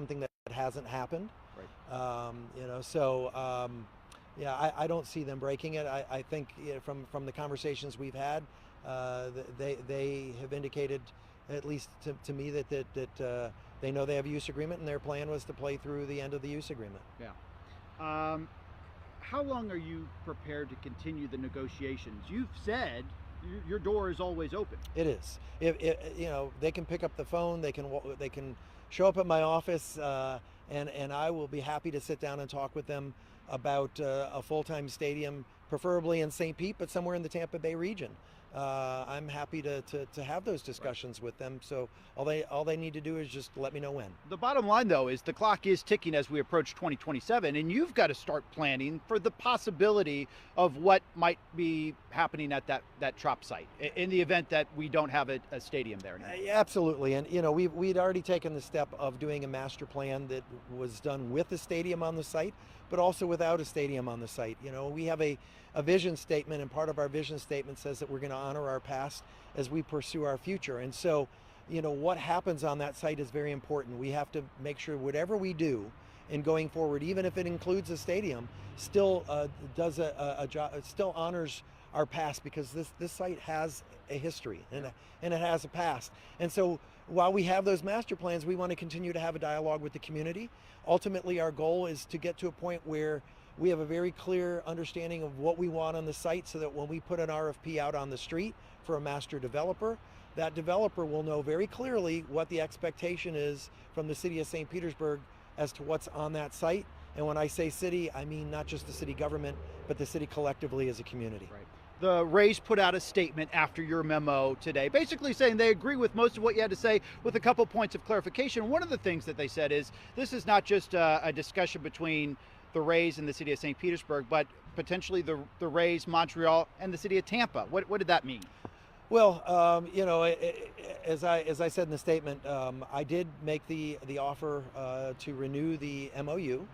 something that hasn't happened. Right. Yeah, I don't see them breaking it. I think from the conversations we've had, they have indicated, at least to me, that they know they have a use agreement, and their plan was to play through the end of the use agreement. Yeah. How long are you prepared to continue the negotiations? You've said your door is always open. It is. If they can pick up the phone, they can show up at my office, and I will be happy to sit down and talk with them about a full-time stadium, preferably in St. Pete, but somewhere in the Tampa Bay region. I'm happy to have those discussions with them. So all they need to do is just let me know when. The bottom line, though, is the clock is ticking as we approach 2027, and you've got to start planning for the possibility of what might be happening at that Trop site in the event that we don't have a stadium there anymore. Absolutely, and we'd already taken the step of doing a master plan that was done with the stadium on the site, but also without a stadium on the site. We have a vision statement, and part of our vision statement says that we're going to honor our past as we pursue our future. And so, what happens on that site is very important. We have to make sure whatever we do in going forward, even if it includes a stadium, still does a job, still honors our past, because this site has a history and it has a past. And so while we have those master plans, we want to continue to have a dialogue with the community. Ultimately, our goal is to get to a point where we have a very clear understanding of what we want on the site, so that when we put an RFP out on the street for a master developer, that developer will know very clearly what the expectation is from the city of St. Petersburg as to what's on that site. And when I say city, I mean not just the city government, but the city collectively as a community. Right. The Rays put out a statement after your memo today, basically saying they agree with most of what you had to say, with a couple points of clarification. One of the things that they said is this is not just a discussion between the Rays and the city of St. Petersburg, but potentially the Rays, Montreal, and the city of Tampa. What did that mean? Well, as I said in the statement, I did make the offer to renew the MOU,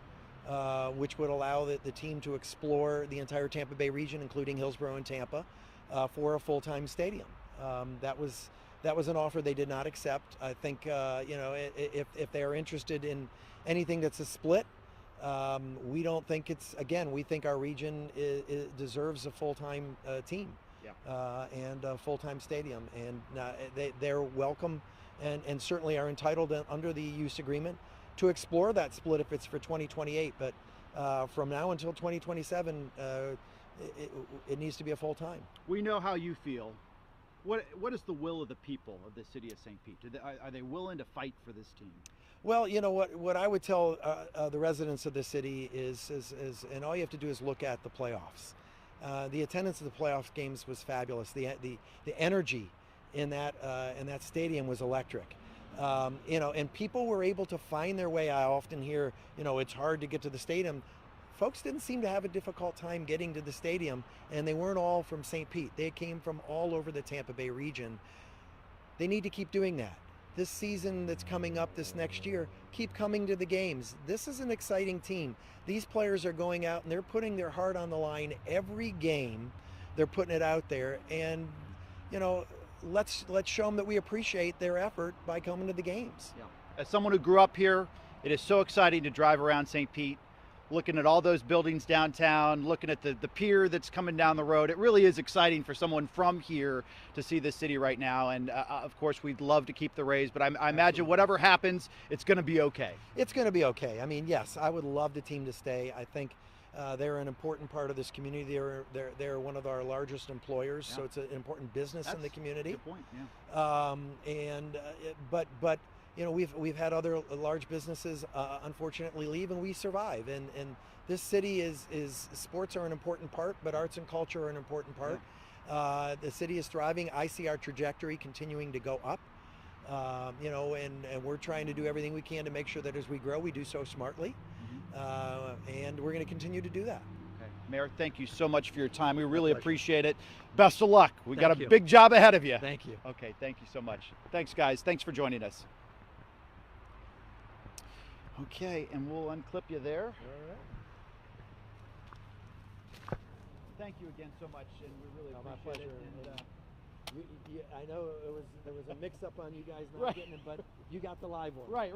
which would allow the team to explore the entire Tampa Bay region, including Hillsborough and Tampa, for a full-time stadium. That was an offer they did not accept. I think if they are interested in anything that's a split, we don't think we think our region deserves a full-time team. Yeah. And a full-time stadium, and they're welcome and certainly are entitled under the use agreement to explore that split if it's for 2028. But from now until 2027, it needs to be a full-time. We know how you feel. What is the will of the people of the city of St. Pete? Are they willing to fight for this team? Well, what I would tell the residents of the city is, and all you have to do is look at the playoffs. The attendance of the playoff games was fabulous. The energy in that stadium was electric. And people were able to find their way. I often hear, it's hard to get to the stadium. Folks didn't seem to have a difficult time getting to the stadium, and they weren't all from St. Pete. They came from all over the Tampa Bay region. They need to keep doing that. This season that's coming up this next year, keep coming to the games. This is an exciting team. These players are going out and they're putting their heart on the line every game. They're putting it out there, and let's show them that we appreciate their effort by coming to the games. Yeah. As someone who grew up here, it is so exciting to drive around St. Pete, looking at all those buildings downtown, looking at the pier that's coming down the road. It really is exciting for someone from here to see this city right now. And of course, we'd love to keep the Rays, but I imagine whatever happens, it's going to be okay. It's going to be okay. I mean, yes, I would love the team to stay. I think they're an important part of this community. They're one of our largest employers, so it's an important business in the community. Good point. Yeah. But we've had other large businesses unfortunately leave, and we survive. And this city is sports are an important part, but arts and culture are an important part. Yeah. The city is thriving. I see our trajectory continuing to go up. And we're trying to do everything we can to make sure that as we grow, we do so smartly. And we're going to continue to do that. Okay. Mayor, thank you so much for your time. We really appreciate it. Best of luck. We got a Thank you. big job ahead of you. Thank you. Okay, thank you so much. Thanks, guys. Thanks for joining us. Okay, and we'll unclip you there. All right. Thank you again so much, and we really My appreciate pleasure. it. And, I know there was a mix-up on you guys not Right. getting it, but you got the live one. right.